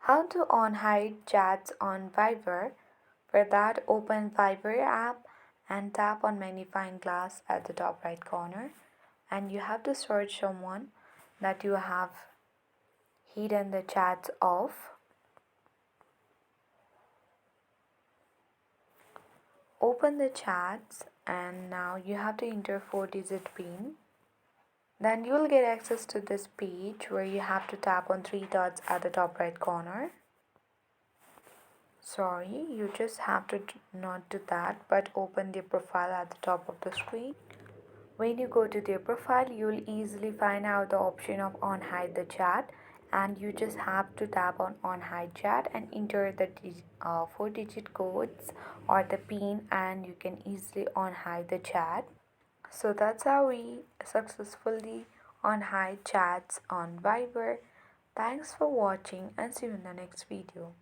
How to unhide chats on Viber. For that, open Viber app and tap on magnifying glass at the top right corner. And you have to search someone that you have hidden the chats of. Open the chats and now you have to enter 4-digit PIN. Then you will get access to this page where you have to tap on three dots at the top right corner. Sorry, you just have to not do that, but open their profile at the top of the screen. When you go to their profile, you will easily find out the option of unhide the chat, and you just have to tap on unhide chat and enter the 4-digit codes or the pin, and you can easily unhide the chat. So that's how we successfully unhide chats on Viber. Thanks for watching and see you in the next video.